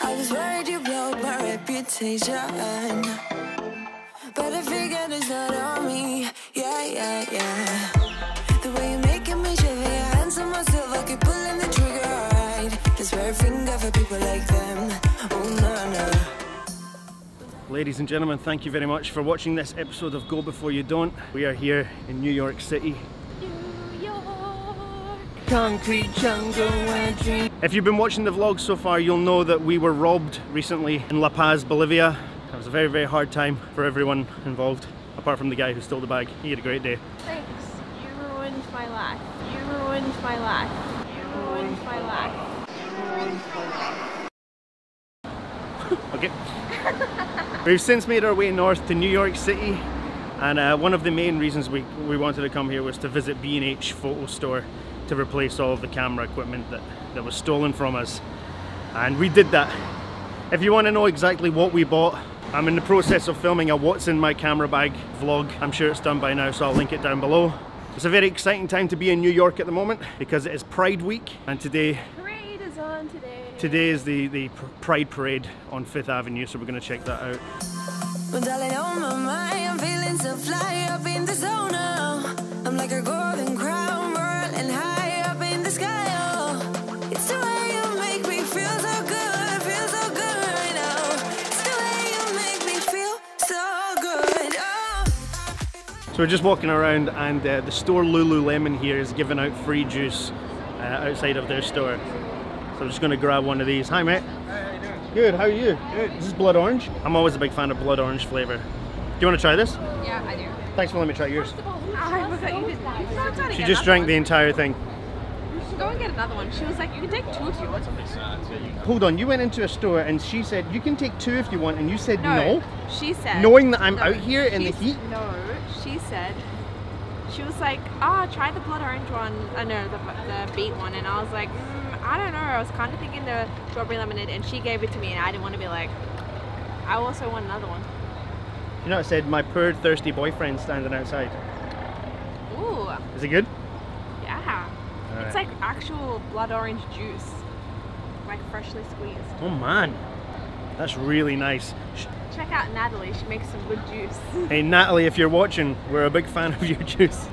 I was worried you blowed my reputation, but I figured it's not on me. Yeah, yeah, yeah. The way you're making me shiver, your hands on myself, I keep pulling the trigger, alright. This red finger for people like them. Oh, no, no. Ladies and gentlemen, thank you very much for watching this episode of Go Before You Don't. We are here in New York City. New York. Concrete jungle where dreams. If you've been watching the vlog so far, you'll know that we were robbed recently in La Paz, Bolivia. It was a very, very hard time for everyone involved, apart from the guy who stole the bag. He had a great day. Thanks. You ruined my life. You ruined my life. You ruined my life. You ruined my life. Okay. We've since made our way north to New York City, and one of the main reasons we wanted to come here was to visit B&H Photo Store to replace all of the camera equipment that was stolen from us. And we did that. If you want to know exactly what we bought, I'm in the process of filming a what's in my camera bag vlog. I'm sure it's done by now, so I'll link it down below. It's a very exciting time to be in New York at the moment because it is Pride Week, and today Parade is on today. Today is the Pride Parade on 5th Avenue, so we're going to check that out. Well, darling, on my mind, I'm feeling so fly up in the zone now. I'm like a golden crown, whirling high up in the sky. Oh, it's the way you make me feel so good right now. It's the way you make me feel so good. Oh. So we're just walking around, and the store Lululemon here is giving out free juice outside of their store. So I'm just going to grab one of these. Hi mate. Hi, how you doing? Good, how are you? Good. This is blood orange. I'm always a big fan of blood orange flavour. Do you want to try this? Yeah, I do. Thanks for letting me try yours. I was like, you did that. She just drank the entire thing. Go and get another one. She was like, you can take 2 if you want. Hold on, you went into a store and she said, you can take 2 if you want, and you said no? She said. Knowing that I'm out here in the heat? No, she said. She was like, oh, try the blood orange one. No, the beet one. And I was like, I don't know. I was kind of thinking the strawberry lemonade, and she gave it to me, and I didn't want to be like, I also want another one. You know, it said, my poor thirsty boyfriend standing outside. Ooh. Is it good? Yeah. All it's right. like actual blood orange juice, like freshly squeezed. Oh man, that's really nice. Check out Natalie. She makes some good juice. Hey Natalie, if you're watching, we're a big fan of your juice.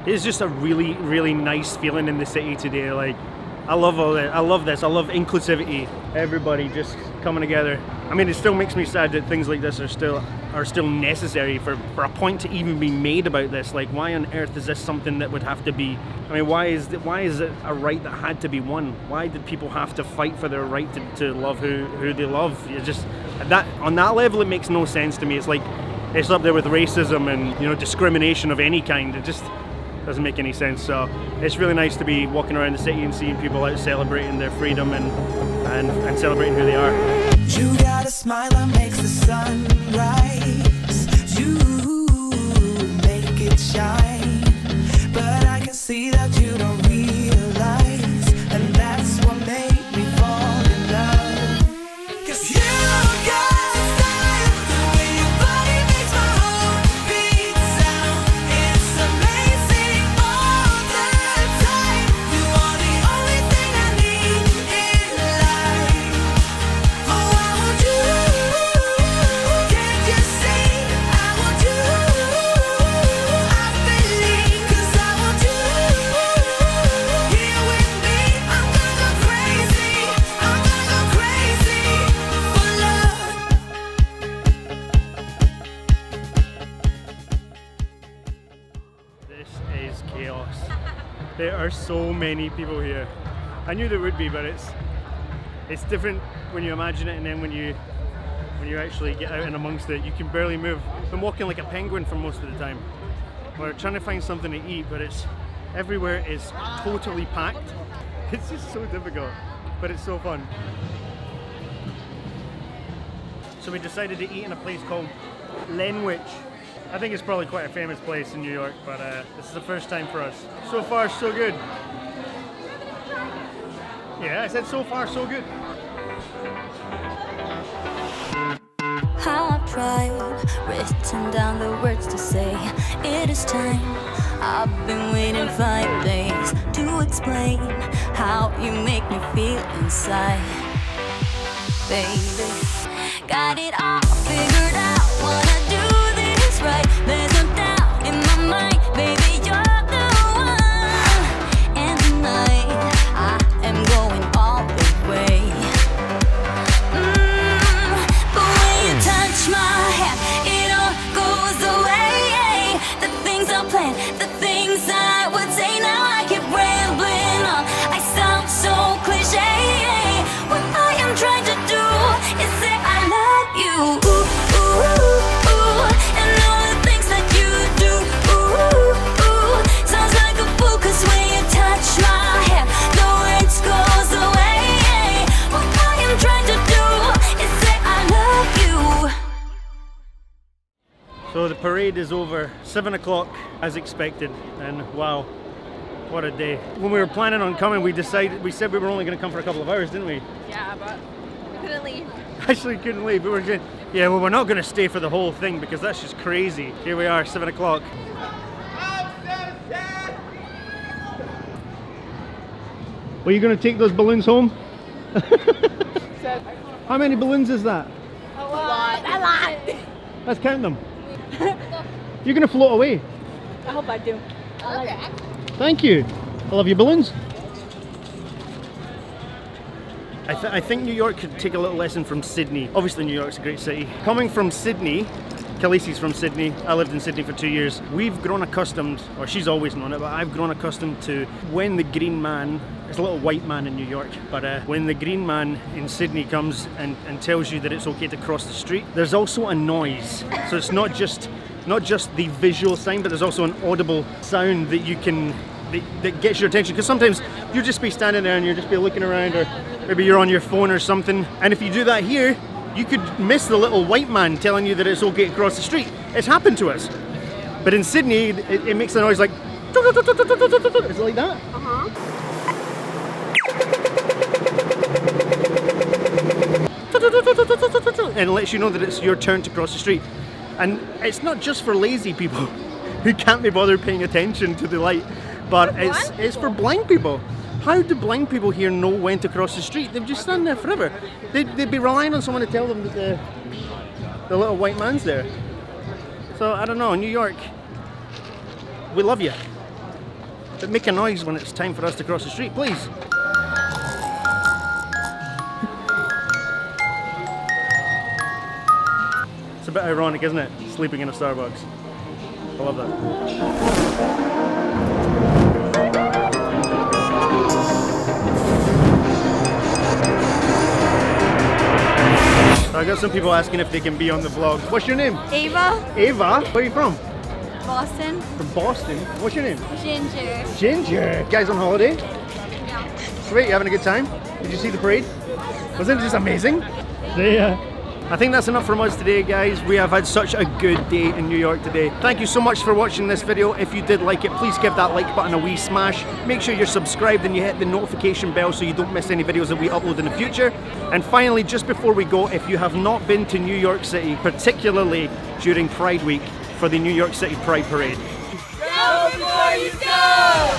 It's just a really, really nice feeling in the city today. Like, I love all that. I love this. I love inclusivity. Everybody just coming together. I mean, it still makes me sad that things like this are still necessary for a point to even be made about this. Like, why on earth is this something that would have to be? I mean, why is it a right that had to be won? Why did people have to fight for their right to love who they love? It's just that on that level, it makes no sense to me. It's like it's up there with racism and, you know, discrimination of any kind. It just doesn't make any sense. So it's really nice to be walking around the city and seeing people out celebrating their freedom and celebrating who they are. You got a smile that makes the sun rise. You make it shine, but I can see that you don't realize, and that's what made me fall in love. 'Cause you got style, the way your body makes my heart beat sound. It's amazing all the time. You are the only thing I need in life. Oh, I want you. Can't you see? I want you. I believe, 'cause I want you here with me. I'm gonna go crazy. I'm gonna go crazy for love. This is chaos. There are so many people here. I knew there would be, but it's different when you imagine it, and then when you actually get out and amongst it, you can barely move. I'm walking like a penguin for most of the time. We're trying to find something to eat, but everywhere is totally packed. It's just so difficult, but it's so fun. So we decided to eat in a place called Lenwich. I think it's probably quite a famous place in New York, but this is the first time for us. So far, so good. Yeah, I said so far, so good. How I've tried, written down the words to say, it is time. I've been waiting 5 days to explain how you make me feel inside. baby. Got it all figured out, wanna do this right. There's no doubt in my mind, baby, you're the one. And tonight, I am going all the way. But when you touch my hand, it all goes away. The things I planned, the things I would say, now I keep rambling on. I sound so cliche. What I am trying to do is say I love you. Ooh, ooh, ooh, and all the things that you do. Ooh, ooh, sounds like a fool, 'cause when you touch my hand, the words goes away. What I am trying to do is say I love you. So the parade is over, 7 o'clock as expected, and wow, what a day. When we were planning on coming, we said we were only going to come for a couple of hours, didn't we? Yeah, but we couldn't leave. Actually couldn't leave. We were just, yeah, well, we're not going to stay for the whole thing because that's just crazy. Here we are, 7 o'clock. Well, you going to take those balloons home? How many balloons is that? A lot. Let's count them. You're going to float away. I hope I do. Thank you. I love your balloons. I think New York could take a little lesson from Sydney. Obviously New York's a great city. Coming from Sydney, Kalisi's from Sydney, I lived in Sydney for 2 years. We've grown accustomed, or she's always known it, but I've grown accustomed to when the green man, it's a little white man in New York, but when the green man in Sydney comes and tells you that it's okay to cross the street, there's also a noise. So it's not just the visual sign, but there's also an audible sound that you can, that gets your attention. Because sometimes you'll just be standing there and you'll just be looking around, or maybe you're on your phone or something. And if you do that here, you could miss the little white man telling you that it's okay to cross the street. It's happened to us. But in Sydney, it makes a noise like, it's like that. And it lets you know that it's your turn to cross the street. And it's not just for lazy people who can't be bothered paying attention to the light, but it's for blind people. How do blind people here know when to cross the street? They've just stand there forever. They'd be relying on someone to tell them that the little white man's there. So I don't know, New York, we love you. But make a noise when it's time for us to cross the street, please. It's a bit ironic, isn't it? Sleeping in a Starbucks. I love that. I got some people asking if they can be on the vlog. What's your name? Ava. Ava? Where are you from? Boston. From Boston. What's your name? Ginger. Ginger. You guys on holiday? Yeah. Sweet, you having a good time? Did you see the parade? Wasn't it just amazing? See ya. I think that's enough from us today, guys. We have had such a good day in New York today. Thank you so much for watching this video. If you did like it, please give that like button a wee smash. Make sure you're subscribed and you hit the notification bell so you don't miss any videos that we upload in the future. And finally, just before we go, if you have not been to New York City, particularly during Pride Week for the New York City Pride Parade. Go before you go!